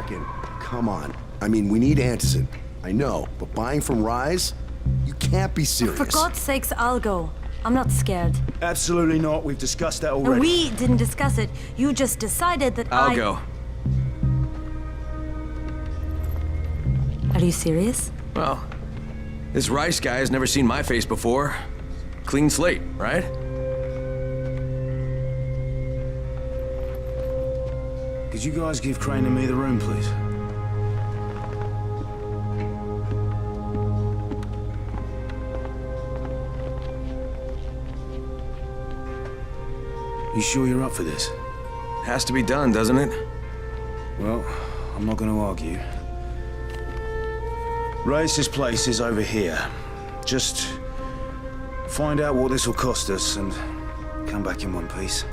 Brecken, come on. I mean, we need Antizan. I know, but buying from Rais? You can't be serious. For God's sakes, I'll go. I'm not scared. Absolutely not. We've discussed that already. And we didn't discuss it. You just decided that I'll go. Are you serious? Well, this Rais guy has never seen my face before. Clean slate, right? Could you guys give Crane and me the room, please? You sure you're up for this? Has to be done, doesn't it? Well, I'm not gonna argue. Rais's place is over here. Just find out what this will cost us and come back in one piece.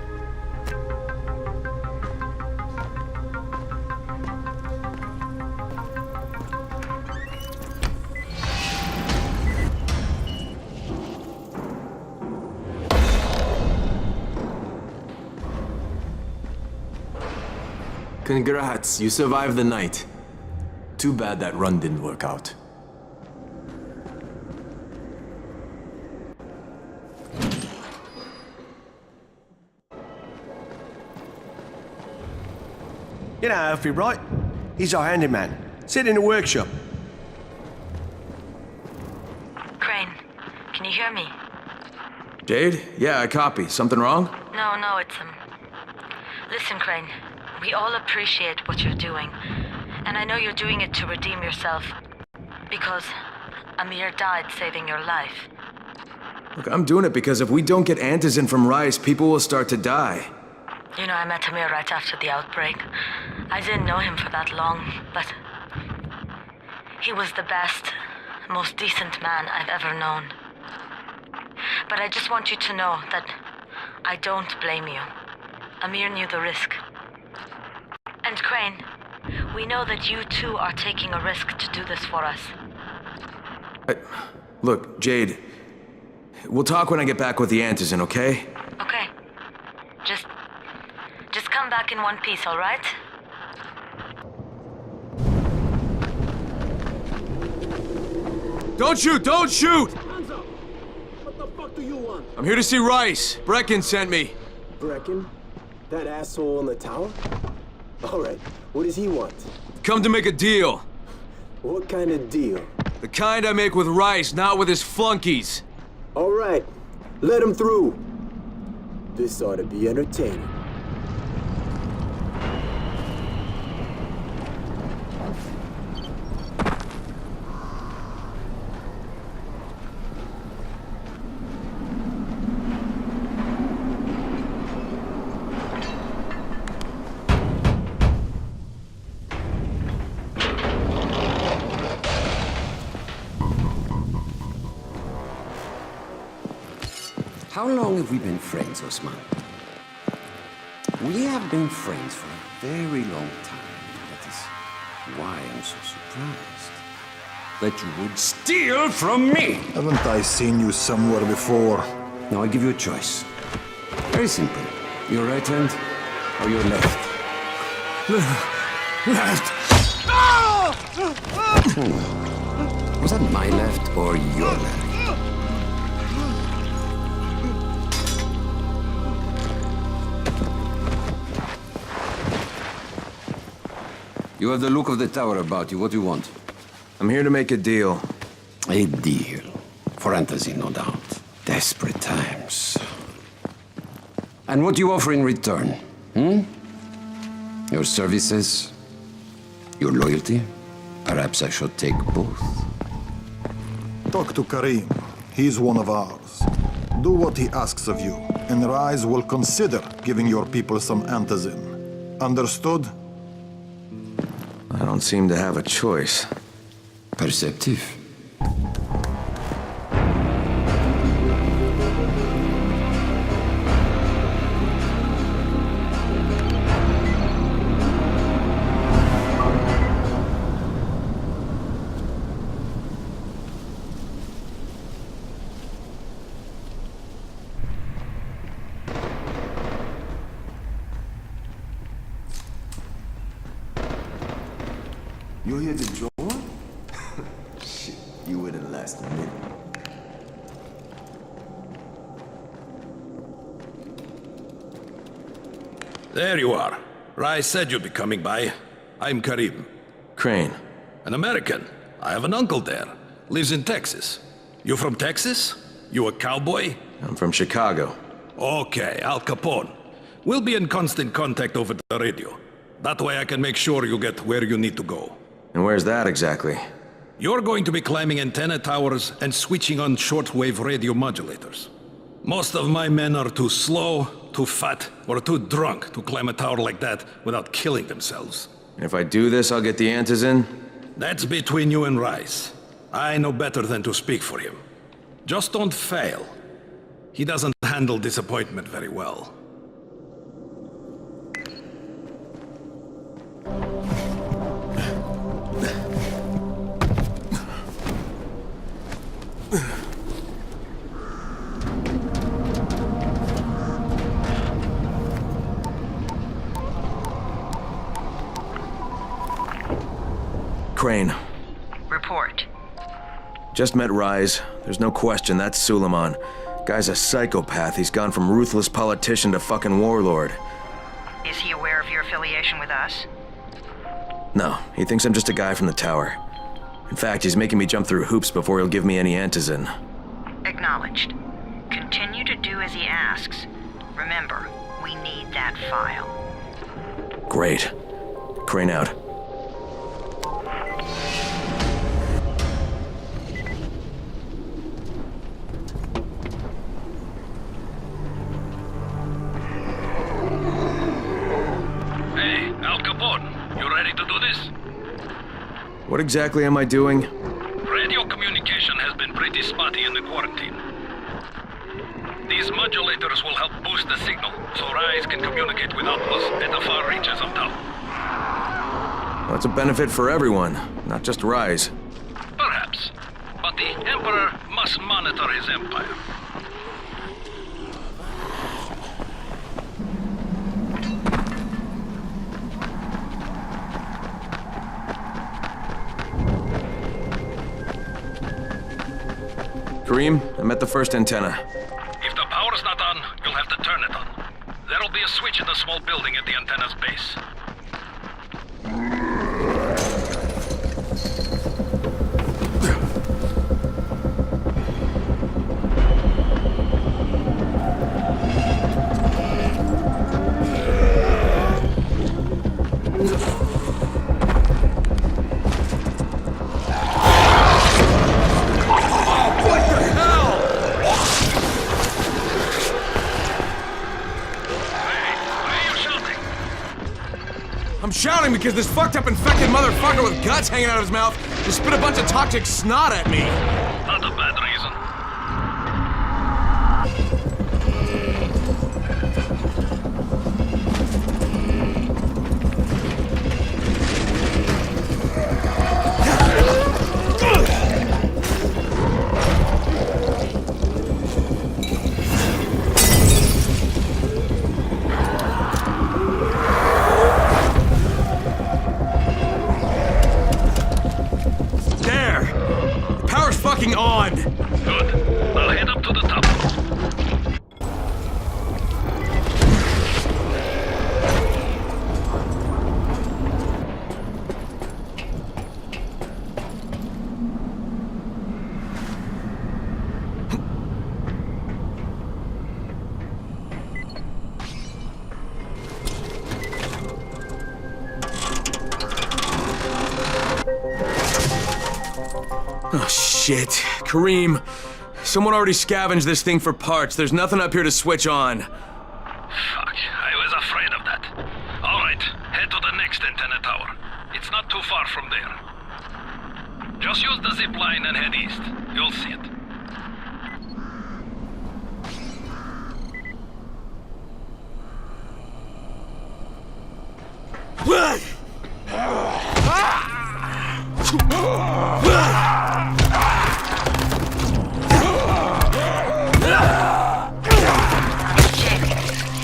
Congrats, you survived the night. Too bad that run didn't work out. You know Alfie, right? He's our handyman. Sit in the workshop. Crane, can you hear me? Jade? Yeah, I copy. Something wrong? No, it's Listen, Crane, we all appreciate what you're doing. And I know you're doing it to redeem yourself. Because Amir died saving your life. Look, I'm doing it because if we don't get Antizan from Rais, people will start to die. You know, I met Amir right after the outbreak. I didn't know him for that long, but he was the best, most decent man I've ever known. But I just want you to know that I don't blame you. Amir knew the risk. And Crane, we know that you too are taking a risk to do this for us. Look, Jade, we'll talk when I get back with the Antizan, okay? Okay. Just come back in one piece, all right? Don't shoot! Don't shoot! Hands up! What the fuck do you want? I'm here to see Rais. Brecken sent me. Brecken? That asshole in the tower? Alright, what does he want? Come to make a deal. What kind of deal? The kind I make with Rais, not with his flunkies. Alright, let him through. This ought to be entertaining. How long have we been friends, Osman? We have been friends for a very long time. That is why I'm so surprised that you would steal from me. Haven't I seen you somewhere before? Now I give you a choice. Very simple. Your right hand or your left? Left. Was that my left or your left? You have the look of the tower about you. What do you want? I'm here to make a deal. A deal. For Antizan, no doubt. Desperate times. And what do you offer in return? Your services? Your loyalty? Perhaps I should take both. Talk to Karim. He's one of ours. Do what he asks of you, and Rais will consider giving your people some Antizan. Understood? I don't seem to have a choice. Perceptive. You here to join? Shit, you wouldn't last a minute. There you are. Rais said you'd be coming by. I'm Karim. Crane. An American. I have an uncle there. Lives in Texas. You from Texas? You a cowboy? I'm from Chicago. Okay, Al Capone. We'll be in constant contact over the radio. That way I can make sure you get where you need to go. And where's that exactly? You're going to be climbing antenna towers and switching on shortwave radio modulators. Most of my men are too slow, too fat, or too drunk to climb a tower like that without killing themselves. And if I do this, I'll get the Antizan? That's between you and Rais. I know better than to speak for him. Just don't fail. He doesn't handle disappointment very well. Crane. Report. Just met Rais. There's no question, that's Suleiman. Guy's a psychopath. He's gone from ruthless politician to fucking warlord. Is he aware of your affiliation with us? No, he thinks I'm just a guy from the tower. In fact, he's making me jump through hoops before he'll give me any Antizan. Acknowledged. Continue to do as he asks. Remember, we need that file. Great. Crane out. Hey, Al Capone, you ready to do this? What exactly am I doing? Radio communication has been pretty spotty in the quarantine. These modulators will help boost the signal, so Rais can communicate with outposts at the far reaches of town. Well, it's a benefit for everyone, not just Rais. Perhaps. But the Emperor must monitor his empire. Karim, I'm at the first antenna. If the power's not on, you'll have to turn it on. There'll be a switch in the small building at the antenna's base. I'm shouting because this fucked up infected motherfucker with guts hanging out of his mouth just spit a bunch of toxic snot at me. Not a bad reason. On! Good. I'll head up to the top. Oh, shit. Karim, someone already scavenged this thing for parts. There's nothing up here to switch on. Fuck, I was afraid of that. All right, head to the next antenna tower. It's not too far from there. Just use the zip line and head east. You'll see it.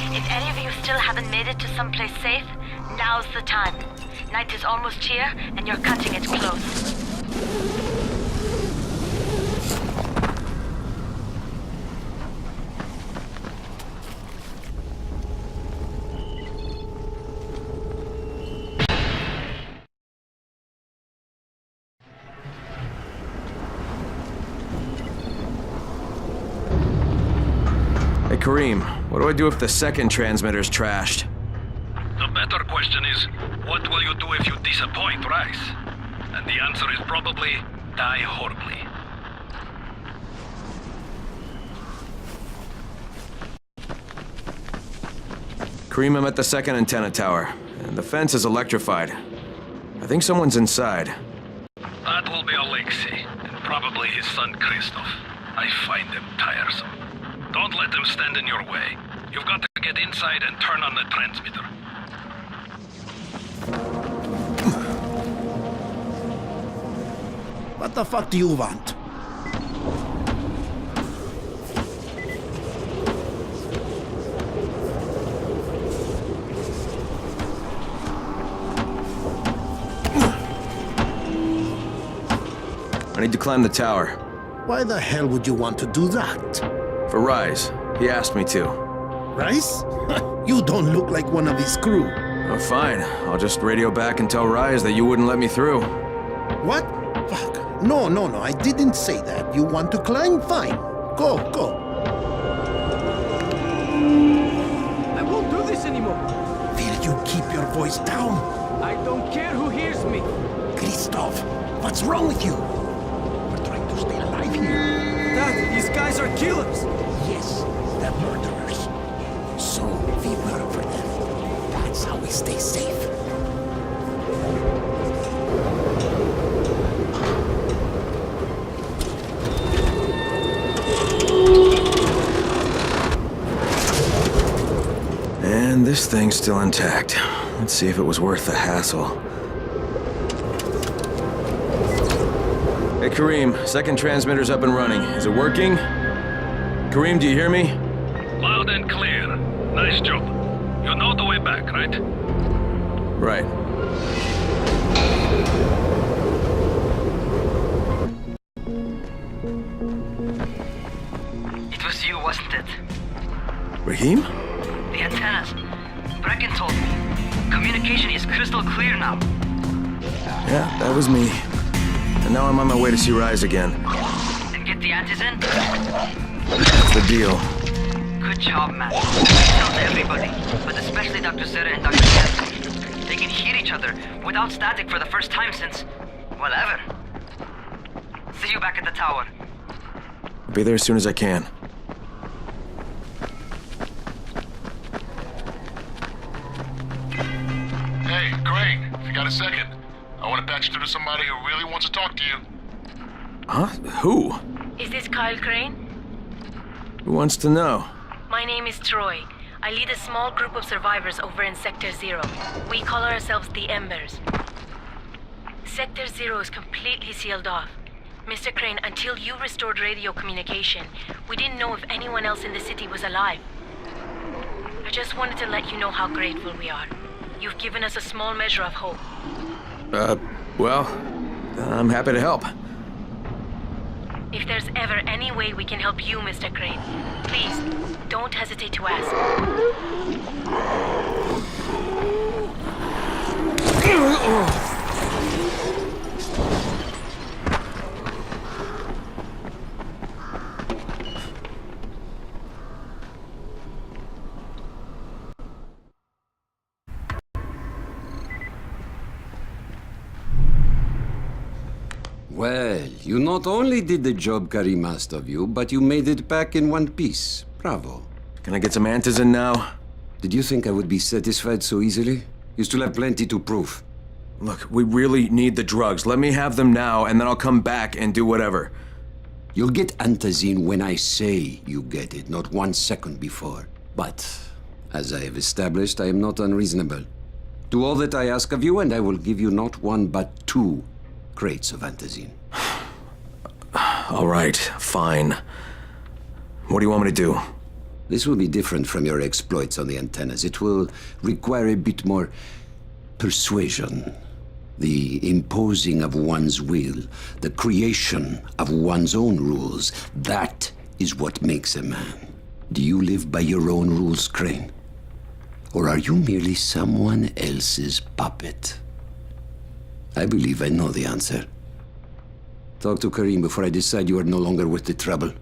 If any of you still haven't made it to someplace safe, now's the time. Night is almost here, and you're cutting it close. Hey, Kareem, what do I do if the second transmitter's trashed? The better question is, what will you do if you disappoint Rais? And the answer is probably die horribly. Kareem, I'm at the second antenna tower, and the fence is electrified. I think someone's inside. That will be Alexei, and probably his son Christoph. I find them tiresome. Don't let them stand in your way. You've got to get inside and turn on the transmitter. What the fuck do you want? I need to climb the tower. Why the hell would you want to do that? For Rais. He asked me to. Rais? You don't look like one of his crew. Oh, fine. I'll just radio back and tell Rais that you wouldn't let me through. What? Fuck. No, I didn't say that. You want to climb? Fine. Go. I won't do this anymore. Will you keep your voice down? I don't care who hears me. Christoph, what's wrong with you? We're trying to stay alive here. Dad, these guys are killers. Yes, they're murderers. So we work for them. That's how we stay safe. And this thing's still intact. Let's see if it was worth the hassle. Hey, Kareem, second transmitter's up and running. Is it working? Kareem, do you hear me? Loud and clear. Nice job. You know the way back, right? Right. It was you, wasn't it? Rahim? The antennas. Brecken told me. Communication is crystal clear now. Yeah, that was me. And now I'm on my way to see Rais again. And get the Antizan? That's the deal. Good job, man. Tell to everybody, but especially Dr. Zera and Dr. Jensen. They can hear each other without static for the first time since, well, ever. See you back at the tower. I'll be there as soon as I can. Hey, Crane, if you got a second, I want to patch through to somebody who really wants to talk to you. Huh? Who? Is this Kyle Crane? Who wants to know? My name is Troy. I lead a small group of survivors over in Sector 0. We call ourselves the Embers. Sector 0 is completely sealed off. Mr. Crane, until you restored radio communication, we didn't know if anyone else in the city was alive. I just wanted to let you know how grateful we are. You've given us a small measure of hope. Well, I'm happy to help. If there's ever any way we can help you, Mr. Crane, please, don't hesitate to ask. Well, you not only did the job Karim asked of you, but you made it back in one piece. Bravo. Can I get some Antizan now? Did you think I would be satisfied so easily? You still have plenty to prove. Look, we really need the drugs. Let me have them now, and then I'll come back and do whatever. You'll get Antizin when I say you get it, not 1 second before. But, as I have established, I am not unreasonable. Do all that I ask of you, and I will give you not 1 but 2 crates of Antizin. All right, fine. What do you want me to do? This will be different from your exploits on the antennas. It will require a bit more Persuasion. The imposing of one's will, the creation of one's own rules, that is what makes a man. Do you live by your own rules, Crane? Or are you merely someone else's puppet? I believe I know the answer. Talk to Karim before I decide you are no longer worth the trouble.